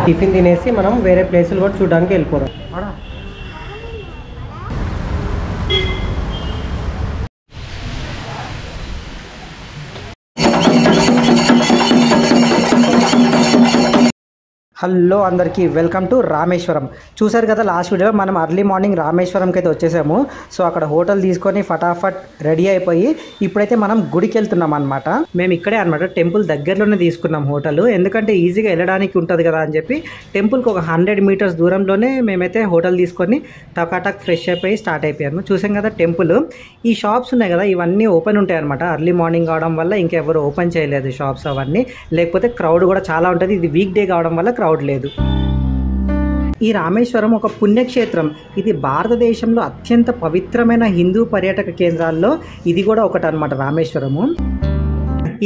Tiffin తినేసి మనం వేరే ప్లేసులు కూడా చూడడానికి వెళ్ళిపోదాం. హలో అందరికీ వెల్కమ్ టు రామేశ్వరం. చూసారు కదా లాస్ట్ వీడియోలో మనం అర్లీ మార్నింగ్ రామేశ్వరంకి అయితే వచ్చేసాము. సో అక్కడ హోటల్ తీసుకొని ఫటాఫట్ రెడీ అయిపోయి ఇప్పుడైతే మనం గుడికి వెళ్తున్నాం అనమాట. మేము ఇక్కడే అనమాట టెంపుల్ దగ్గరలోనే తీసుకున్నాం హోటల్, ఎందుకంటే ఈజీగా వెళ్ళడానికి ఉంటుంది కదా అని చెప్పి టెంపుల్కి ఒక 100 మీటర్స్ దూరంలోనే మేమైతే హోటల్ తీసుకొని టకాటక్ ఫ్రెష్ అయిపోయి స్టార్ట్ అయిపోయాము. చూసాం కదా టెంపుల్. ఈ షాప్స్ ఉన్నాయి కదా ఇవన్నీ ఓపెన్ ఉంటాయి అనమాట. అర్లీ మార్నింగ్ కావడం వల్ల ఇంకెవరు ఓపెన్ చేయలేదు షాప్స్ అవన్నీ, లేకపోతే క్రౌడ్ కూడా చాలా ఉంటుంది. ఇది వీక్ డే కావడం వల్ల క్రౌడ్ లేదు. ఈ రామేశ్వరం ఒక పుణ్యక్షేత్రం. ఇది భారతదేశంలో అత్యంత పవిత్రమైన హిందూ పర్యాటక కేంద్రాల్లో ఇది కూడా ఒకటి అన్నమాట రామేశ్వరము.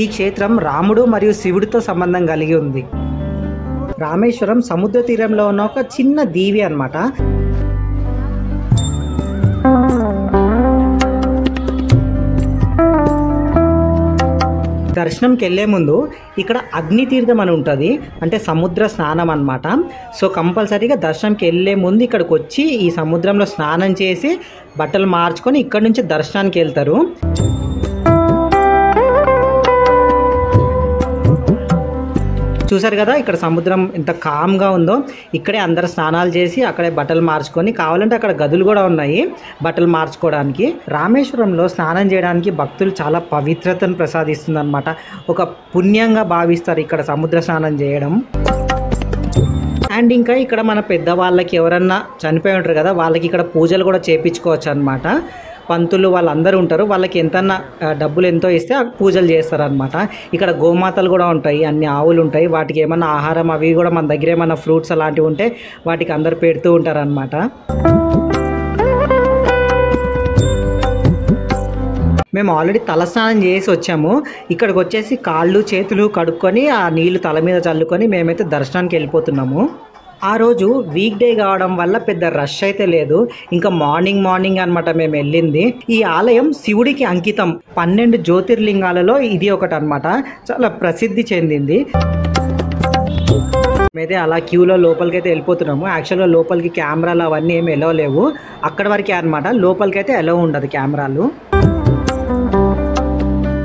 ఈ క్షేత్రం రాముడు మరియు శివుడితో సంబంధం కలిగి ఉంది. రామేశ్వరం సముద్ర తీరంలో ఉన్న ఒక చిన్న దీవి అన్నమాట. దర్శనంకి వెళ్ళే ముందు ఇక్కడ అగ్ని తీర్థం అని ఉంటుంది, అంటే సముద్ర స్నానం అన్నమాట. సో కంపల్సరీగా దర్శనంకి వెళ్ళే ముందు ఇక్కడికి వచ్చి ఈ సముద్రంలో స్నానం చేసి బట్టలు మార్చుకొని ఇక్కడ నుంచి దర్శనానికి వెళ్తారు. చూసారు కదా ఇక్కడ సముద్రం ఎంత కామ్గా ఉందో. ఇక్కడే అందరు స్నానాలు చేసి అక్కడే బట్టలు మార్చుకొని, కావాలంటే అక్కడ గదులు కూడా ఉన్నాయి బట్టలు మార్చుకోవడానికి. రామేశ్వరంలో స్నానం చేయడానికి భక్తులు చాలా పవిత్రతను ప్రసాదిస్తుంది అనమాట. ఒక పుణ్యంగా భావిస్తారు ఇక్కడ సముద్ర స్నానం చేయడం. అండ్ ఇంకా ఇక్కడ మన పెద్దవాళ్ళకి ఎవరన్నా చనిపోయి ఉంటారు కదా, వాళ్ళకి ఇక్కడ పూజలు కూడా చేయించుకోవచ్చు అనమాట. పంతులు వాళ్ళందరూ ఉంటారు, వాళ్ళకి ఎంతన్నా డబ్బులు ఎంతో ఇస్తే పూజలు చేస్తారనమాట. ఇక్కడ గోమాతలు కూడా ఉంటాయి, అన్ని ఆవులు ఉంటాయి. వాటికి ఏమన్నా ఆహారం అవి కూడా మన దగ్గర ఏమన్నా ఫ్రూట్స్ అలాంటివి ఉంటే వాటికి అందరు పెడుతూ ఉంటారనమాట. మేము ఆల్రెడీ తలస్నానం చేసి వచ్చాము. ఇక్కడికి వచ్చేసి కాళ్ళు చేతులు కడుక్కొని ఆ నీళ్లు తల మీద చల్లుకొని మేమైతే దర్శనానికి వెళ్ళిపోతున్నాము. ఆ రోజు వీక్ డే కావడం వల్ల పెద్ద రష్ అయితే లేదు. ఇంకా మార్నింగ్ అనమాట మేము వెళ్ళింది. ఈ ఆలయం శివుడికి అంకితం. 12 జ్యోతిర్లింగాలలో ఇది ఒకటి అనమాట. చాలా ప్రసిద్ధి చెందింది. మేమైతే అలా క్యూలో లోపలికి అయితే వెళ్ళిపోతున్నాము. యాక్చువల్గా లోపలికి కెమెరాలు అవన్నీ ఏమి ఎలో లేవు, అక్కడ వరకే అనమాట. లోపలికి అయితే ఎలో ఉండదు కెమెరాలు.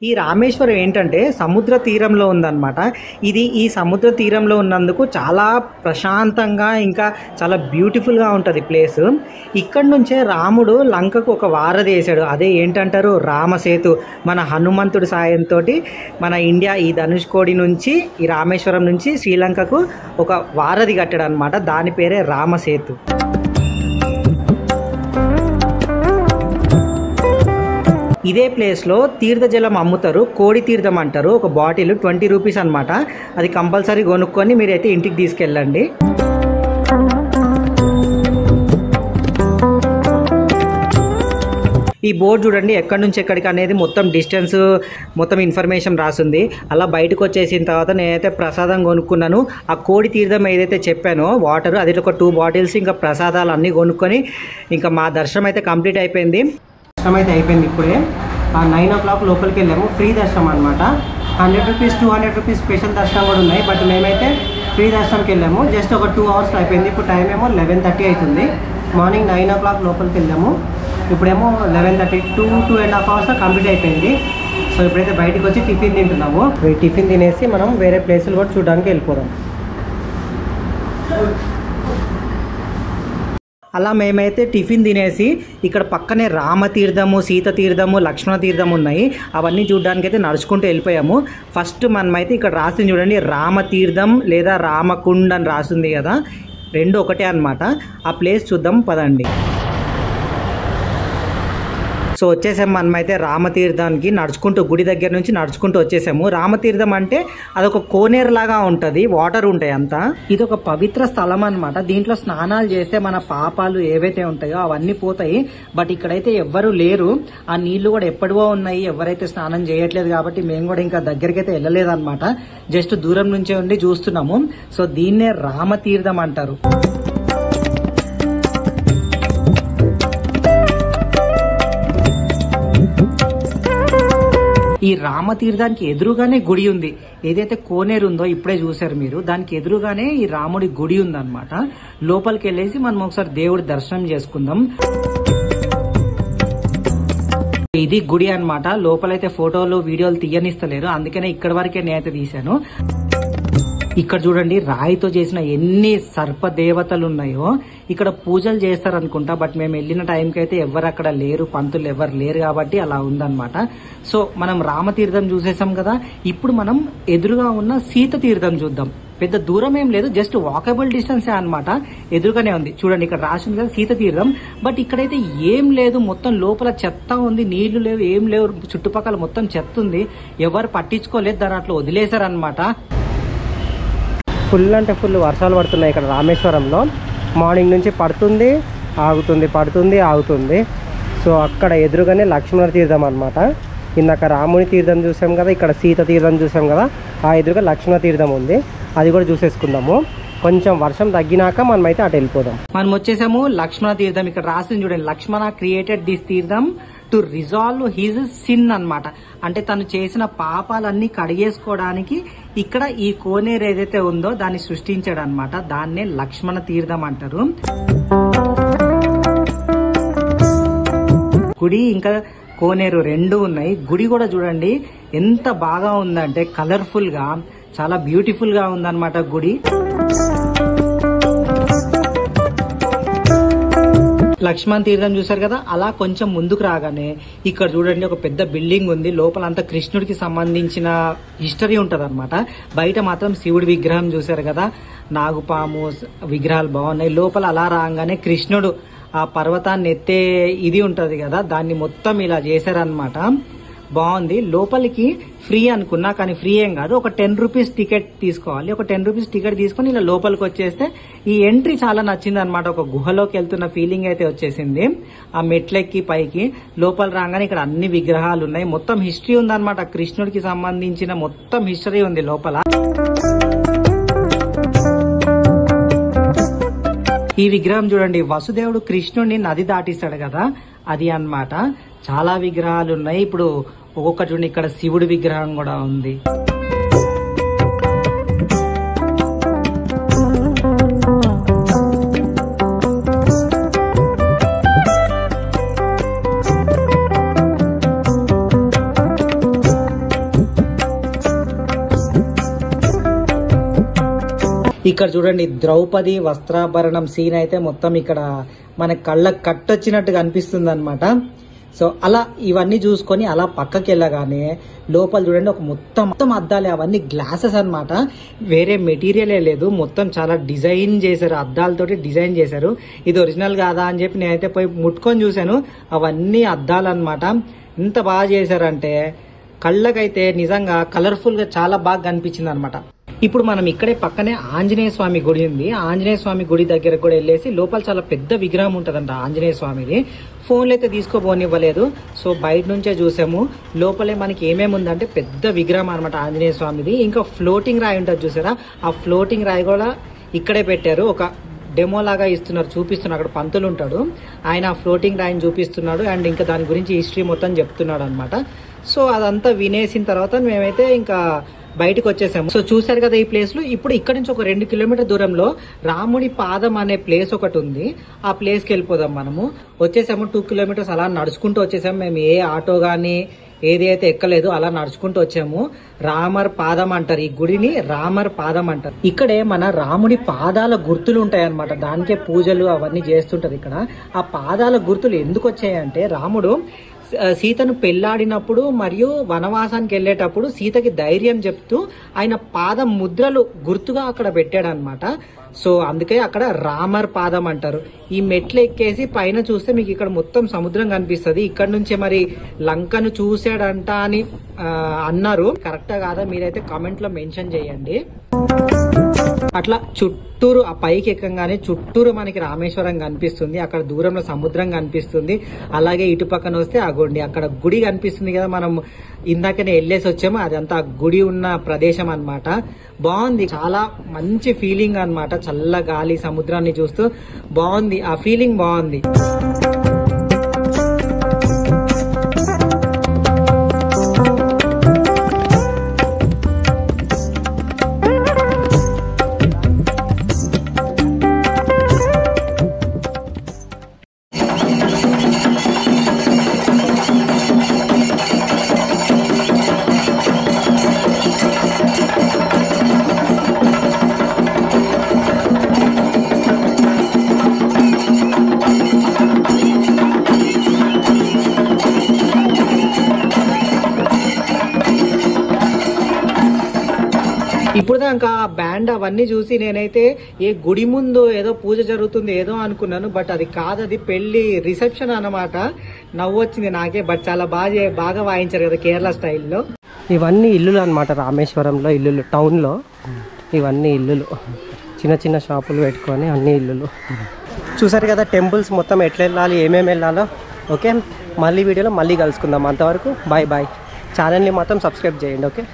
ఈ రామేశ్వరం ఏంటంటే సముద్ర తీరంలో ఉందన్నమాట. ఇది ఈ సముద్ర తీరంలో ఉన్నందుకు చాలా ప్రశాంతంగా ఇంకా చాలా బ్యూటిఫుల్గా ఉంటుంది ప్లేస్. ఇక్కడ నుంచే రాముడు లంకకు ఒక వారధి వేసాడు. అదే ఏంటంటారు, రామసేతు. మన హనుమంతుడి సాయంతో మన ఇండియా ఈ ధనుష్కోడి నుంచి ఈ రామేశ్వరం నుంచి శ్రీలంకకు ఒక వారధి కట్టాడు అనమాట. దాని పేరే రామసేతు. ఇదే ప్లేస్లో తీర్థజలం అమ్ముతారు, కోడి తీర్థం అంటారు. ఒక బాటిల్ 20 రూపీస్ అనమాట. అది కంపల్సరీ కొనుక్కొని మీరైతే ఇంటికి తీసుకెళ్ళండి. ఈ బోర్డు చూడండి ఎక్కడి నుంచి ఎక్కడికి అనేది మొత్తం డిస్టెన్స్ మొత్తం ఇన్ఫర్మేషన్ రాసింది. అలా బయటకు వచ్చేసిన తర్వాత నేనైతే ప్రసాదం కొనుక్కున్నాను. ఆ కోడి తీర్థం ఏదైతే చెప్పానో వాటర్, అది ఒక 2 బాటిల్స్ ఇంకా ప్రసాదాలు అన్నీ కొనుక్కొని ఇంకా మా దర్శనం అయితే కంప్లీట్ అయిపోయింది. దర్శనం అయితే అయిపోయింది. ఇప్పుడే 9 o'clock లోపలికి వెళ్ళాము. ఫ్రీ దర్శనం అనమాట. 100 రూపీస్ 200 రూపీస్ స్పెషల్ దర్శనం కూడా ఉన్నాయి. బట్ మేమైతే ఫ్రీ దర్శనంకి వెళ్ళాము. జస్ట్ ఒక 2 hours అయిపోయింది. ఇప్పుడు టైం ఏమో 11:30 అవుతుంది. మార్నింగ్ 9 o'clock లోపలికి వెళ్ళాము. ఇప్పుడేమో 11:30, 2.5 hours కంప్లీట్ అయిపోయింది. సో ఇప్పుడైతే బయటకు వచ్చి టిఫిన్ తింటున్నాము. టిఫిన్ తినేసి మనం వేరే ప్లేసులు కూడా చూడడానికి వెళ్ళిపోదాం. అలా మేమైతే టిఫిన్ తినేసి ఇక్కడ పక్కనే రామతీర్థము, సీత తీర్థము, లక్ష్మణ తీర్థం ఉన్నాయి. అవన్నీ చూడడానికి అయితే నడుచుకుంటూ వెళ్ళిపోయాము. ఫస్ట్ మనమైతే ఇక్కడ రాసింది చూడండి, రామతీర్థం లేదా రామకుండ్ అని రాసింది కదా, 2 ఒకటే అనమాట. ఆ ప్లేస్ చూద్దాం పదండి. సో వచ్చేసాము మనమైతే రామతీర్థానికి. నడుచుకుంటూ గుడి దగ్గర నుంచి నడుచుకుంటూ వచ్చేసాము. రామతీర్థం అంటే అదొక కోనేరు లాగా ఉంటుంది, వాటర్ ఉంటాయి అంతా. ఇది ఒక పవిత్ర స్థలం అనమాట. దీంట్లో స్నానాలు చేస్తే మన పాపాలు ఏవైతే ఉంటాయో అవన్నీ పోతాయి. బట్ ఇక్కడైతే ఎవ్వరూ లేరు. ఆ నీళ్లు కూడా ఎప్పటివో ఉన్నాయి, ఎవరైతే స్నానం చేయట్లేదు కాబట్టి మేము కూడా ఇంకా దగ్గరికి అయితే వెళ్ళలేదన్నమాట. జస్ట్ దూరం నుంచే ఉండి చూస్తున్నాము. సో దీన్నే రామతీర్థం అంటారు. ఈ ఈ రామతీర్థానికి ఎదురుగానే గుడి ఉంది. ఏదైతే కోనేరు ఉందో ఇప్పుడే చూసారు మీరు, దానికి ఎదురుగానే ఈ రాముడి గుడి ఉందన్నమాట. లోపలికి వెళ్ళేసి మనం ఒకసారి దేవుడి దర్శనం చేసుకుందాం. ఇది గుడి అన్నమాట. లోపలైతే ఫోటోలు వీడియోలు తీయనిస్తలేరు, అందుకనే ఇక్కడ వరకే నేనైతే తీశాను. ఇక్కడ చూడండి రాయితో చేసిన ఎన్ని సర్ప దేవతలు ఉన్నాయో. ఇక్కడ పూజలు చేస్తారు అనుకుంటా, బట్ మేము వెళ్ళిన టైంకి అయితే ఎవరు అక్కడ లేరు, పంతులు ఎవరు లేరు కాబట్టి అలా ఉందన్నమాట. సో మనం రామతీర్థం చూసేసాం కదా, ఇప్పుడు మనం ఎదురుగా ఉన్న సీత తీర్థం చూద్దాం. పెద్ద దూరం ఏం లేదు, జస్ట్ వాకబుల్ డిస్టెన్స్ అన్నమాట. ఎదురుగానే ఉంది చూడండి, ఇక్కడ రాసింది కదా సీత తీర్థం. బట్ ఇక్కడైతే ఏం లేదు, మొత్తం లోపల చెత్త ఉంది, నీళ్లు లేవు, ఏం లేవు, చుట్టుపక్కల మొత్తం చెత్త ఉంది, ఎవరు పట్టించుకోలేదు, దాని అట్లా వదిలేశారనమాట. ఫుల్ అంటే ఫుల్ వర్షాలు పడుతున్నాయి ఇక్కడ రామేశ్వరంలో. మార్నింగ్ నుంచి పడుతుంది ఆగుతుంది, పడుతుంది ఆగుతుంది. సో అక్కడ ఎదురుగానే లక్ష్మణ తీర్థం అనమాట. ఇందాక రాముని తీర్థం చూసాం కదా, ఇక్కడ సీత తీర్థం చూసాం కదా, ఆ ఎదురుగా లక్ష్మణ తీర్థం ఉంది, అది కూడా చూసేసుకుందాము. కొంచెం వర్షం తగ్గినాక మనం అయితే అటు వెళ్ళిపోదాం. మనం వచ్చేసాము లక్ష్మణ తీర్థం. ఇక్కడ రాసింది చూడండి, లక్ష్మణ క్రియేటెడ్ దిస్ తీర్థం టు రిజాల్వ్ హిజ్ సిన్ అన్నమాట. అంటే తను చేసిన పాపాలన్నీ కడిగేసుకోవడానికి ఇక్కడ ఈ కోనేరు ఏదైతే ఉందో దాన్ని సృష్టించాడు అనమాట. దాన్నే లక్ష్మణ తీర్థం అంటారు. గుడి ఇంకా కోనేరు రెండు ఉన్నాయి. గుడి కూడా చూడండి ఎంత బాగా ఉందంటే కలర్ఫుల్ గా, చాలా బ్యూటిఫుల్ గా ఉందన్నమాట గుడి. లక్ష్మణ్ తీర్థం చూసారు కదా, అలా కొంచెం ముందుకు రాగానే ఇక్కడ చూడండి ఒక పెద్ద బిల్డింగ్ ఉంది. లోపల అంతా కృష్ణుడికి సంబంధించిన హిస్టరీ ఉంటది అనమాట. బయట మాత్రం శివుడి విగ్రహం చూసారు కదా, నాగుపాము విగ్రహాలు బాగున్నాయి. లోపల అలా రాగానే కృష్ణుడు ఆ పర్వతాన్ని ఎత్తే ఇది ఉంటది కదా, దాన్ని మొత్తం ఇలా చేశారనమాట. బాగుంది. లోపలికి ఫ్రీ అనుకున్నా, కానీ ఫ్రీ ఏం కాదు, ఒక 10 రూపీస్ టికెట్ తీసుకోవాలి. ఒక 10 రూపీస్ టికెట్ తీసుకుని ఇలా లోపలికి వచ్చేస్తే ఈ ఎంట్రీ చాలా నచ్చింది అనమాట. ఒక గుహలోకి వెళ్తున్న ఫీలింగ్ అయితే వచ్చేసింది. ఆ మెట్లెక్కి పైకి లోపల రాగానే ఇక్కడ అన్ని విగ్రహాలు ఉన్నాయి. మొత్తం హిస్టరీ ఉందన్నమాట, కృష్ణుడికి సంబంధించిన మొత్తం హిస్టరీ ఉంది లోపల. ఈ విగ్రహం చూడండి, వసుదేవుడు కృష్ణుడిని నది దాటిస్తాడు కదా, అది అన్నమాట. చాలా విగ్రహాలు ఉన్నాయి. ఇప్పుడు ఒక్కొక్కటి చూడండి, ఇక్కడ శివుడి విగ్రహం కూడా ఉంది. ఇక్కడ చూడండి ద్రౌపది వస్త్రాభరణం సీన్ అయితే మొత్తం ఇక్కడ మన కళ్ళకు కట్టొచ్చినట్టుగా అనిపిస్తుంది అనమాట. సో అలా ఇవన్నీ చూసుకొని అలా పక్కకి వెళ్ళగానే లోపల చూడండి ఒక మొత్తం అద్దాలే, అవన్నీ గ్లాసెస్ అన్నమాట. వేరే మెటీరియలే లేదు, మొత్తం చాలా డిజైన్ చేశారు, అద్దాలతోటి డిజైన్ చేశారు. ఇది ఒరిజినల్ కాదా అని చెప్పి నేనైతే పోయి ముట్టుకొని చూశాను, అవన్నీ అద్దాలు అన్నమాట. ఎంత బాగా చేశారంటే కళ్ళకైతే నిజంగా కలర్ఫుల్ గా చాలా బాగా కనిపించింది అనమాట. ఇప్పుడు మనం ఇక్కడే పక్కనే ఆంజనేయ స్వామి గుడి ఉంది. ఆంజనేయ స్వామి గుడి దగ్గరకు కూడా వెళ్ళేసి లోపల చాలా పెద్ద విగ్రహం ఉంటదంట ఆంజనేయ స్వామిది. ఫోన్లు అయితే తీసుకోబోనివ్వలేదు, సో బయట నుంచే చూసాము. లోపలే మనకి ఏమేమి ఉందంటే పెద్ద విగ్రహం అనమాట ఆంజనేయ స్వామిది. ఇంకా ఫ్లోటింగ్ రాయి ఉంటుంది చూసారా, ఆ ఫ్లోటింగ్ రాయి కూడా ఇక్కడే పెట్టారు. ఒక డెమో లాగా ఇస్తున్నారు, చూపిస్తున్నారు. అక్కడ పంతులు ఉంటాడు, ఆయన ఫ్లోటింగ్ రాయిని చూపిస్తున్నాడు అండ్ ఇంకా దాని గురించి హిస్టరీ మొత్తం చెప్తున్నాడు అనమాట. సో అదంతా వినేసిన తర్వాత మేమైతే ఇంకా బయటకు వచ్చేసాము. సో చూసారు కదా ఈ ప్లేస్ లో. ఇప్పుడు ఇక్కడ నుంచి ఒక 2 కిలోమీటర్ దూరంలో రాముడి పాదం అనే ప్లేస్ ఒకటి ఉంది. ఆ ప్లేస్ కి వెళ్ళిపోదాం. మనము వచ్చేసాము 2 కిలోమీటర్స్ అలా నడుచుకుంటూ వచ్చేసాము. మేము ఏ ఆటో గానీ ఏది అయితే ఎక్కలేదు, అలా నడుచుకుంటూ వచ్చాము. రామర్ పాదం అంటారు ఈ గుడిని, రామర్ పాదం అంటారు. ఇక్కడే మన రాముడి పాదాల గుర్తులు ఉంటాయి అన్నమాట. దానికే పూజలు అవన్నీ చేస్తుంటారు ఇక్కడ. ఆ పాదాల గుర్తులు ఎందుకు వచ్చాయంటే రాముడు సీతను పెళ్లాడినప్పుడు మరియు వనవాసానికి వెళ్ళేటప్పుడు సీతకి ధైర్యం చెప్తూ ఆయన పాదం ముద్రలు గుర్తుగా అక్కడ పెట్టాడు అనమాట. సో అందుకే అక్కడ రామర్ పాదం అంటారు. ఈ మెట్లు ఎక్కేసి పైన చూస్తే మీకు ఇక్కడ మొత్తం సముద్రం కనిపిస్తుంది. ఇక్కడ నుంచే మరి లంకను చూసాడంట అని అన్నారు. కరెక్టా కాదా మీరైతే కామెంట్ లో మెన్షన్ చేయండి. అట్లా చుట్టూరు ఆ పైకి ఎక్కగానే చుట్టూరు మనకి రామేశ్వరం కనిపిస్తుంది. అక్కడ దూరంలో సముద్రం కనిపిస్తుంది. అలాగే ఇటు పక్కన వస్తే అగోండి అక్కడ గుడి కనిపిస్తుంది కదా, మనం ఇందాకనే వెళ్ళేసి వచ్చాము. అదంతా గుడి ఉన్న ప్రదేశం అన్నమాట. బాగుంది, చాలా మంచి ఫీలింగ్ అన్నమాట. చల్ల గాలి, సముద్రాన్ని చూస్తూ బాగుంది, ఆ ఫీలింగ్ బాగుంది. ఇప్పుడు దాకా బ్యాండ్ అవన్నీ చూసి నేనైతే ఏ గుడి ముందు ఏదో పూజ జరుగుతుంది ఏదో అనుకున్నాను. బట్ అది కాదు, అది పెళ్లి రిసెప్షన్ అన్నమాట. నవ్వు వచ్చింది నాకే. బట్ చాలా బాగా వాయించారు కదా కేరళ స్టైల్లో. ఇవన్నీ ఇల్లులు అనమాట, రామేశ్వరంలో ఇల్లులు, టౌన్లో ఇవన్నీ ఇల్లులు, చిన్న చిన్న షాపులు పెట్టుకొని అన్ని ఇల్లులు. చూసారు కదా టెంపుల్స్ మొత్తం ఎట్లా వెళ్ళాలి, ఏమేమి వెళ్ళాలో. ఓకే, మళ్ళీ వీడియోలో మళ్ళీ కలుసుకుందాం. అంతవరకు బాయ్ బాయ్. ఛానల్ని మాత్రం సబ్స్క్రైబ్ చేయండి. ఓకే.